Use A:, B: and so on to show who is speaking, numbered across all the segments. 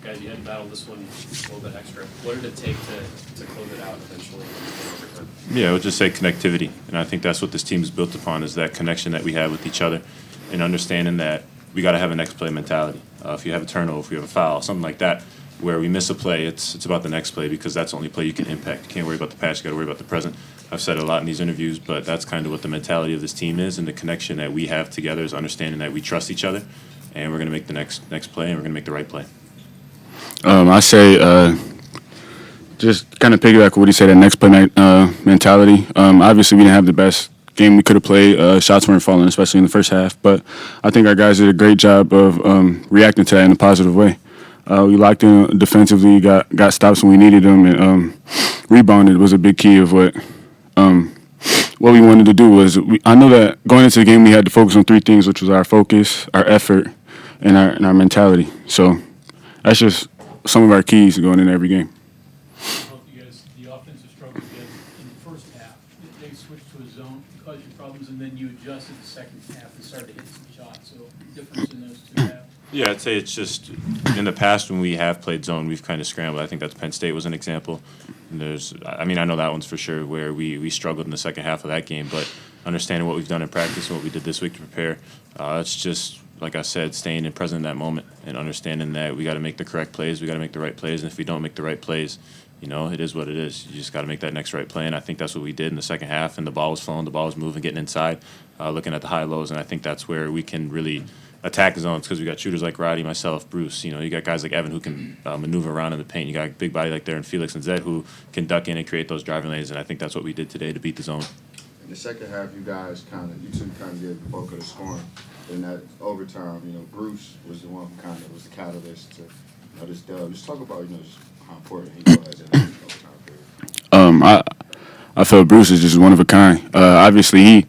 A: Guys, you had to battle this one a little bit extra. What did it take to close it out eventually in overtime?
B: Yeah, I would just say connectivity, and I think that's what this team is built upon, is that connection that we have with each other and understanding that we got to have a next play mentality. If you have a turnover, if you have a foul, something like that, where we miss a play, it's about the next play because that's the only play you can impact. You can't worry about the past, you got to worry about the present. I've said it a lot in these interviews, but that's kind of what the mentality of this team is, and the connection that we have together is understanding that we trust each other, and we're going to make the next play, and we're going to make the right play.
C: I say just kind of piggyback what he said, that next play mentality. Obviously, we didn't have the best game we could have played. Shots weren't falling, especially in the first half. But I think our guys did a great job of reacting to that in a positive way. We locked in defensively, got stops when we needed them, and rebounded was a big key of what we wanted to do. I know that going into the game we had to focus on three things, which was our focus, our effort, and our mentality. So that's just some of our keys going into every game.
D: You guys, the offensive struggles you guys in the first half. They switched to a zone, caused you problems, and then you adjusted the second half and started hitting some shots. So difference in those two halves.
B: Yeah, I'd say it's just in the past when we have played zone, we've kind of scrambled. I think that's Penn State was an example. And I know that one's for sure where we struggled in the second half of that game. But understanding what we've done in practice and what we did this week to prepare, it's just, like I said, staying in present in that moment and understanding that we got to make the correct plays, we got to make the right plays, and if we don't make the right plays, it is what it is. You just got to make that next right play, and I think that's what we did in the second half, and the ball was flowing, the ball was moving, getting inside, looking at the high lows, and I think that's where we can really attack the zones because we got shooters like Roddy, myself, Bruce. You got guys like Evan who can maneuver around in the paint. You got a big body like there in Felix and Zed who can duck in and create those driving lanes, and I think that's what we did today to beat the zone.
E: In the second half, you two kind of did the bulk of the scoring. In that overtime, Bruce was the one who kind of was the catalyst to this dub. Just talk about, just how important he was in that overtime period.
C: I felt Bruce is just one of a kind. Obviously,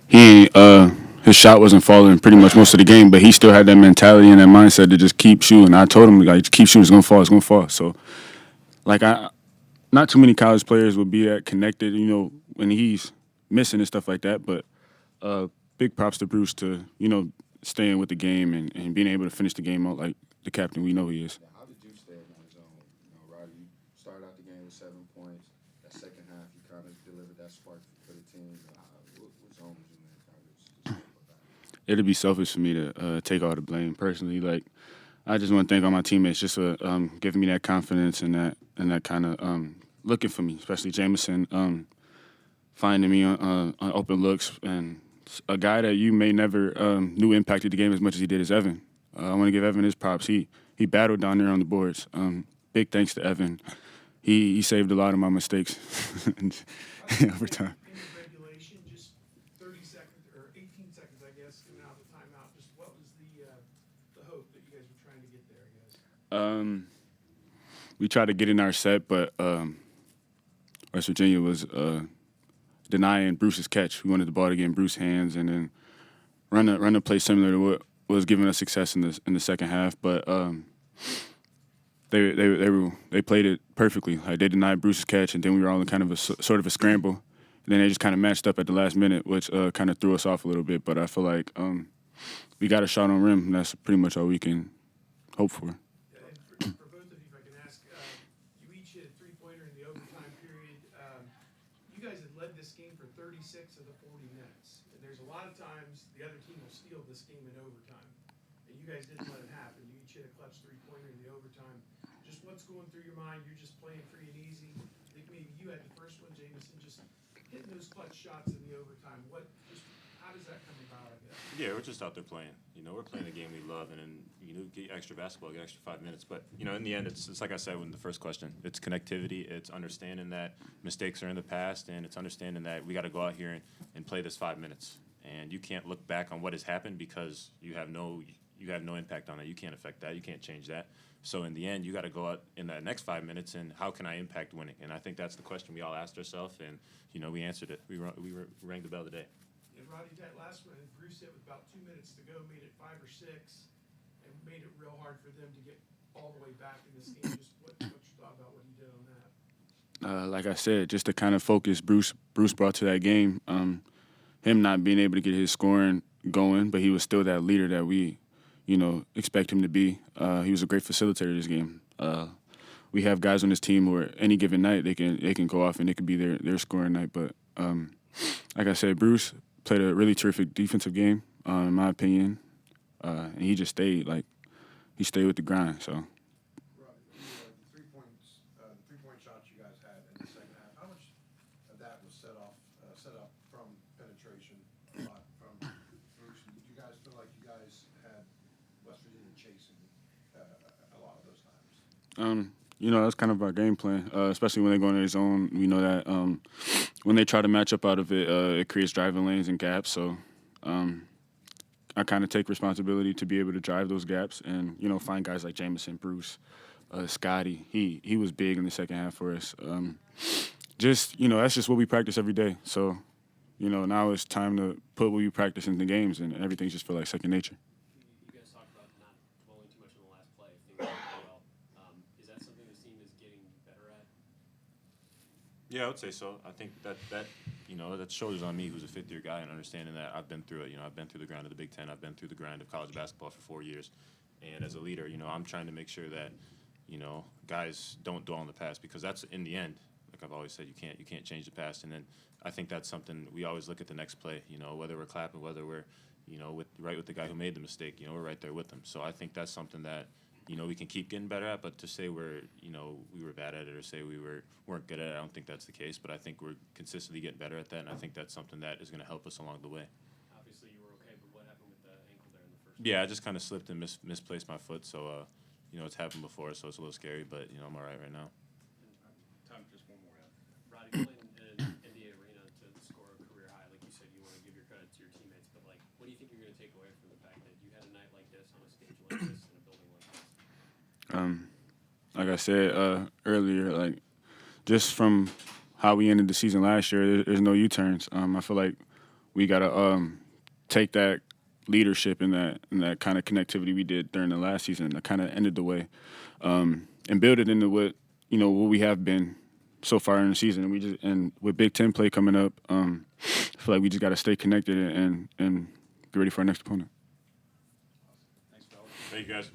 C: his shot wasn't falling pretty much most of the game, but he still had that mentality and that mindset to just keep shooting. I told him, just keep shooting, it's going to fall. So, not too many college players will be that connected, when he's missing and stuff like that, but big props to Bruce to, staying with the game and being able to finish the game out like the captain we know he is.
E: How did you stay in that zone? Roddy, you started out the game with 7 points. That second half, you kind of delivered that spark for the team. What zone was you in?
C: It'd be selfish for me to take all the blame personally. I just want to thank all my teammates just for giving me that confidence and that kind of looking for me, especially Jamison, finding me on open looks, and a guy that you may never knew impacted the game as much as he did is Evan. I want to give Evan his props. He battled down there on the boards. Big thanks to Evan. He saved a lot of my mistakes over time.
D: In regulation, just 30 seconds or 18 seconds, I guess, coming out of the timeout. Just what was the hope that you guys were trying to get there, I guess?
C: We tried to get in our set, but West Virginia was denying Bruce's catch. We wanted the ball to get in Bruce's hands and then run a play similar to what was giving us success in the second half. But they played it perfectly. They denied Bruce's catch, and then we were all in kind of a sort of a scramble. And then they just kind of matched up at the last minute, which kind of threw us off a little bit. But I feel like we got a shot on rim, and that's pretty much all we can hope for.
D: For both of you, if I can ask, you each hit a three-pointer in the overtime period. You guys had led this game for 36 of the 40 minutes. And there's a lot of times the other team will steal this game in overtime. And you guys didn't let it happen. You each hit a clutch three-pointer in the overtime. Just what's going through your mind? You're just playing free and easy. I think maybe you had the first one, Jamison, just hitting those clutch shots in the overtime. How does that come about, I guess?
B: Yeah, we're just out there playing. We're playing the game we love, and then get extra basketball, get extra 5 minutes. But in the end, it's like I said in the first question. It's connectivity. It's understanding that mistakes are in the past, and it's understanding that we got to go out here and play this 5 minutes. And you can't look back on what has happened because you have no impact on it. You can't affect that. You can't change that. So in the end, you got to go out in that next 5 minutes and how can I impact winning? And I think that's the question we all asked ourselves, and we answered it. We rang the bell today.
D: And Roddy, that last one, Bruce hit with about 2 minutes to go, made it 5 or 6, and made it real hard for them to get all the way back in this game. Just what you thought about what he did on that?
C: Like I said, just the kind of focus Bruce brought to that game. Him not being able to get his scoring going, but he was still that leader that we expect him to be. He was a great facilitator this game. We have guys on this team where any given night they can go off and it could be their scoring night. But like I said, Bruce played a really terrific defensive game, in my opinion, and he just stayed with the grind. So.
F: The 3-point shots you guys had in the second half, how much of that was set up from penetration, a lot from Bruce? Did you guys feel like you guys had West Virginia chasing a lot of those times?
C: That's kind of our game plan, especially when they go into their zone. We know that when they try to match up out of it, it creates driving lanes and gaps. So I kind of take responsibility to be able to drive those gaps and, find guys like Jamison, Bruce, Scotty. He was big in the second half for us. That's just what we practice every day. So, now it's time to put what we practice in the games, and everything just feels like second nature.
A: You guys talked about not dwelling too much on the last play. Things went well. Is that something this team is getting better at?
B: Yeah, I would say so. I think that shoulders on me, who's a fifth-year guy, and understanding that I've been through it. I've been through the grind of the Big Ten. I've been through the grind of college basketball for 4 years. And as a leader, I'm trying to make sure that, guys don't dwell on the past, because that's, in the end, like I've always said, you can't change the past. And then I think that's something we always look at the next play. Whether we're clapping, whether we're, with the guy who made the mistake. We're right there with them. So I think that's something that we can keep getting better at. But to say we were bad at it, or say we weren't good at it, I don't think that's the case. But I think we're consistently getting better at that, and I think that's something that is going to help us along the way.
A: Obviously, you were okay, but what happened with the ankle there in the first?
B: Yeah, I just kind of slipped and misplaced my foot. So it's happened before, so it's a little scary. But I'm all right now.
F: Time for just one more.
A: Roddy Gale in the arena to score a career high, like you said, you want to give your credit to your teammates. But what do you think you're going to take away from the fact that you had a night like this on a stage like this in a building like this?
C: Like I said earlier, just from how we ended the season last year, there's no U-turns. I feel like we gotta take that leadership and that kind of connectivity we did during the last season that kind of ended the way, and build it into what we have been so far in the season. And with Big Ten play coming up, I feel like we just got to stay connected and get ready for our next opponent.
F: Thanks, fellas.
B: Thank you, guys.